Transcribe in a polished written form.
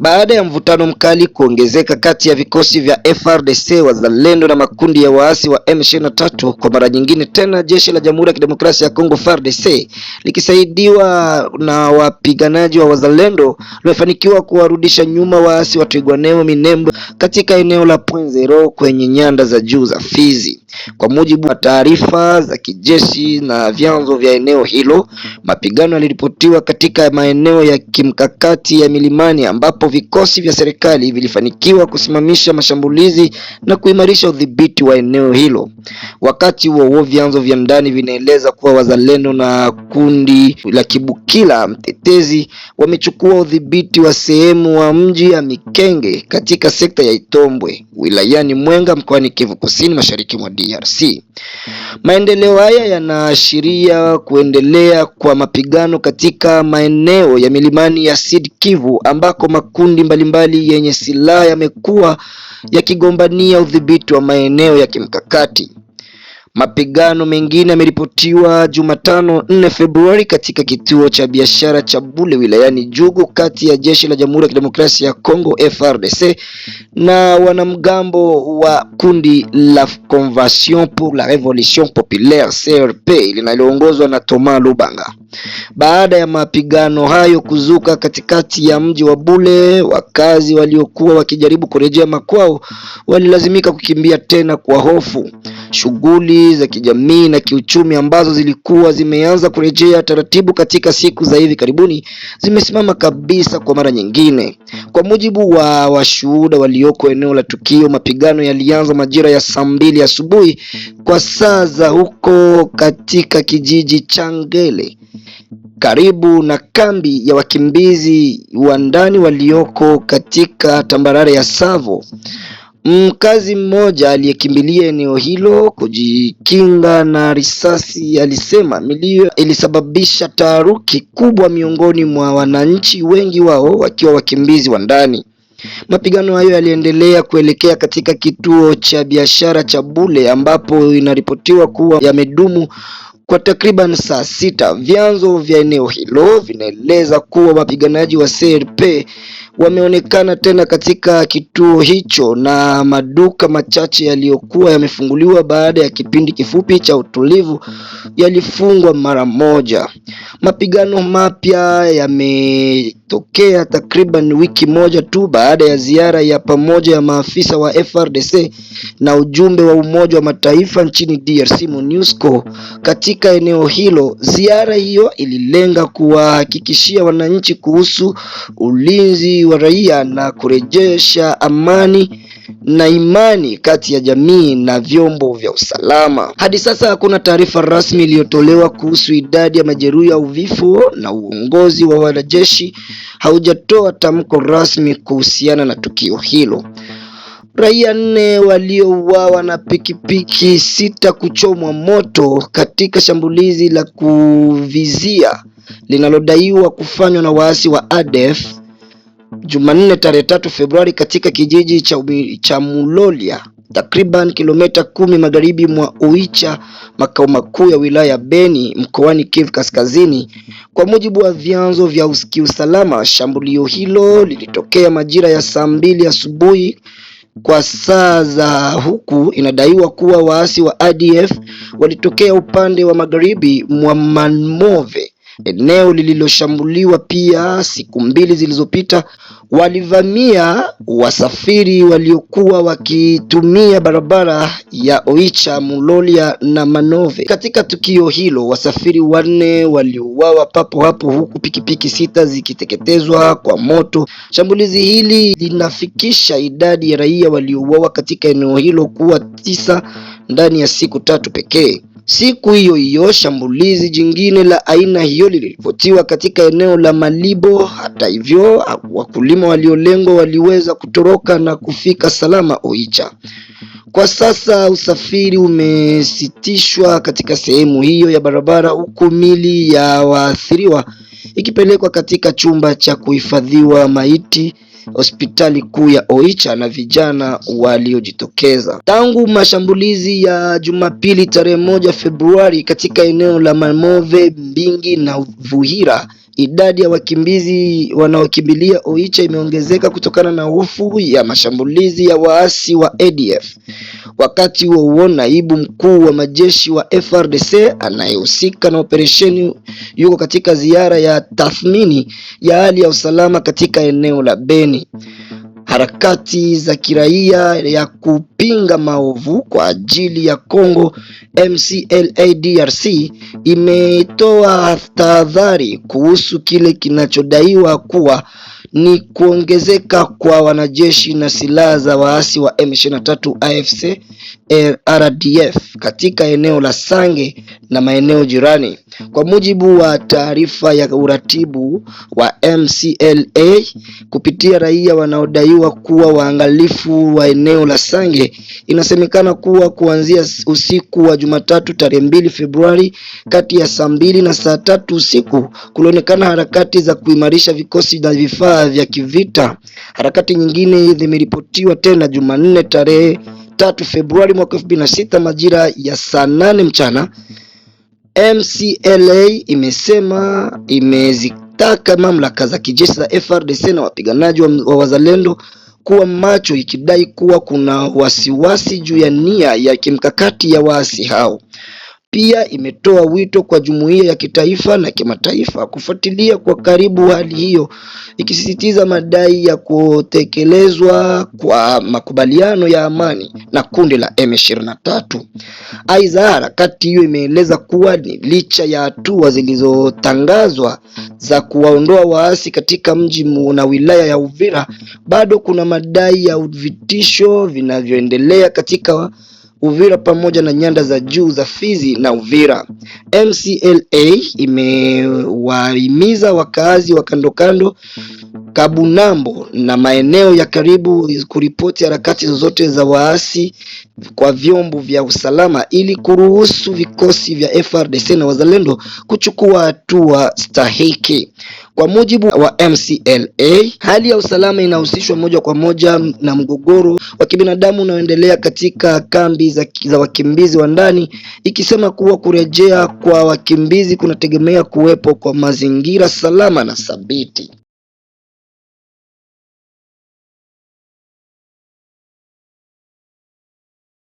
Baada ya mvutano mkali kuongezeka kati ya vikosi vya FARDC, wazalendo na makundi ya waasi wa M23, kwa mara nyingine tena jeshi la Jamhuri ya Kidemokrasia ya Kongo FARDC likisaidiwa na wapiganaji wa wazalendo limefanikiwa kuwarudisha nyuma waasi wa Twirwaneho Minembwe katika eneo la Point Zero kwenye nyanda za juu za Fizi. Kwa mujibu wa taarifa za kijeshi na vyanzo vya eneo hilo, mapigano yaliripotiwa katika maeneo ya kimkakati ya milimani ambapo vikosi vya serikali vilifanikiwa kusimamisha mashambulizi na kuimarisha udhibiti wa eneo hilo. Wakati huo vyanzo vya ndani vinaeleza kuwa wazalendo na kundi la Kibukila mtetezi wamechukua udhibiti wa sehemu wa mji ya Mikenge katika sekta ya Itombwe wilayani Mwenga mkoani Kivu Kusini mashariki mwa DRC. Maendeleo haya yanaashiria kuendelea kwa mapigano katika maeneo ya milimani ya Sud Kivu ambako makundi mbalimbali yenye silaha yamekuwa yakigombania udhibiti wa maeneo ya kimkakati. Mapigano mengine yameripotiwa Jumatano 4 Februari katika kituo cha biashara cha Bule wilayani Jugu kati ya jeshi la Jamhuri ya Kidemokrasia ya Kongo FARDC na wanamgambo wa kundi la Convention pour la Révolution Populaire CRP linaloongozwa na Thomas Lubanga. Baada ya mapigano hayo kuzuka katikati ya mji wa Bule, wakazi waliokuwa wakijaribu kurejea makwao walilazimika kukimbia tena kwa hofu. Shughuli za kijamii na kiuchumi ambazo zilikuwa zimeanza kurejea taratibu katika siku za hivi karibuni zimesimama kabisa kwa mara nyingine. Kwa mujibu wa washuhuda walioko eneo la tukio, mapigano yalianza majira ya saa 2 asubuhi kwa saa za huko katika kijiji cha Ngele karibu na kambi ya wakimbizi wa ndani walioko katika tambarare ya Savo. Mkazi mmoja aliyekimbilia eneo hilo kujikinga na risasi alisema milio ilisababisha taharuki kubwa miongoni mwa wananchi, wengi wao wakiwa wakimbizi wa ndani. Mapigano hayo yaliendelea kuelekea katika kituo cha biashara cha Bule ambapo inaripotiwa kuwa yamedumu kwa takriban saa 6. Vyanzo vya eneo hilo vinaeleza kuwa wapiganaji wa CRP wameonekana tena katika kituo hicho na maduka machache yaliyokuwa yamefunguliwa baada ya kipindi kifupi cha utulivu yalifungwa mara moja. Mapigano mapya yametokea takriban wiki moja tu baada ya ziara ya pamoja ya maafisa wa FARDC na ujumbe wa Umoja wa Mataifa nchini DRC MONUSCO katika eneo hilo. Ziara hiyo ililenga kuwahakikishia wananchi kuhusu ulinzi wa raia na kurejesha amani na imani kati ya jamii na vyombo vya usalama. Hadi sasa hakuna taarifa rasmi iliyotolewa kuhusu idadi ya majeruhi au vifo, na uongozi wa wanajeshi haujatoa tamko rasmi kuhusiana na tukio hilo. Raia 4 waliouawa na pikipiki 6 kuchomwa moto katika shambulizi la kuvizia linalodaiwa kufanywa na waasi wa ADF Jumanne tarehe 3 Februari katika kijiji cha Mulolia takriban kilomita 10 magharibi mwa Oicha, makao makuu ya wilaya Beni mkoani Kivu Kaskazini. Kwa mujibu wa vyanzo vya usalama, shambulio hilo lilitokea majira ya saa 2 asubuhi kwa saa za huku. Inadaiwa kuwa waasi wa ADF walitokea upande wa magharibi mwa Manmove, eneo lililoshambuliwa pia siku 2 zilizopita. Walivamia wasafiri waliokuwa wakitumia barabara ya Oicha, Mulolia na Manove. Katika tukio hilo wasafiri 4 waliuawa papo hapo huku pikipiki 6 zikiteketezwa kwa moto. Shambulizi hili linafikisha idadi ya raia waliouawa katika eneo hilo kuwa 9 ndani ya siku 3 pekee. Siku hiyo hiyo shambulizi jingine la aina hiyo liliripotiwa katika eneo la Malibo. Hata hivyo, wakulima waliolengwa waliweza kutoroka na kufika salama Oicha. Kwa sasa usafiri umesitishwa katika sehemu hiyo ya barabara, huku mili ya waathiriwa ikipelekwa katika chumba cha kuhifadhiwa maiti hospitali kuu ya Oicha na vijana waliojitokeza. Tangu mashambulizi ya Jumapili tarehe 1 Februari katika eneo la Mamove, Mbingi na Vuhira idadi ya wakimbizi wanaokimbilia Oicha imeongezeka kutokana na hofu ya mashambulizi ya waasi wa ADF. Wakati huo naibu mkuu wa majeshi wa FARDC anayehusika na operesheni yuko katika ziara ya tathmini ya hali ya usalama katika eneo la Beni. Harakati za kiraia ya kupinga maovu kwa ajili ya Kongo MCLA DRC imetoa tahadhari kuhusu kile kinachodaiwa kuwa ni kuongezeka kwa wanajeshi na silaha za waasi wa M23 AFC RDF katika eneo la Sange na maeneo jirani. Kwa mujibu wa taarifa ya uratibu wa MCLA kupitia raia wanaodaiwa kuwa waangalifu wa eneo la Sange, inasemekana kuwa kuanzia usiku wa Jumatatu tarehe 2 Februari kati ya saa 2 na saa 3 usiku kulionekana harakati za kuimarisha vikosi na vifaa vya kivita. Harakati nyingine zimeripotiwa tena Jumanne tarehe 3 Februari mwaka 2006 majira ya saa 8 mchana. MCLA imezitaka mamlaka za kijeshi za FARDC na wapiganaji wa wazalendo kuwa macho, ikidai kuwa kuna wasiwasi juu ya nia ya kimkakati ya waasi hao. Pia imetoa wito kwa jumuiya ya kitaifa na kimataifa kufuatilia kwa karibu hali hiyo, ikisisitiza madai ya kutekelezwa kwa makubaliano ya amani na kundi la M23. Aidha, harakati hiyo imeeleza kuwa ni licha ya hatua zilizotangazwa za kuwaondoa waasi katika mji na wilaya ya Uvira, bado kuna madai ya vitisho vinavyoendelea katika Uvira pamoja na nyanda za juu za Fizi na Uvira. MCLA imewahimiza wakazi wa kando Kabunambo na maeneo ya karibu kuripoti harakati zozote za waasi kwa vyombo vya usalama ili kuruhusu vikosi vya FARDC na wazalendo kuchukua hatua stahiki. Kwa mujibu wa MCLA, hali ya usalama inahusishwa moja kwa moja na mgogoro wa kibinadamu unaoendelea katika kambi za wakimbizi wa ndani, ikisema kuwa kurejea kwa wakimbizi kunategemea kuwepo kwa mazingira salama na thabiti.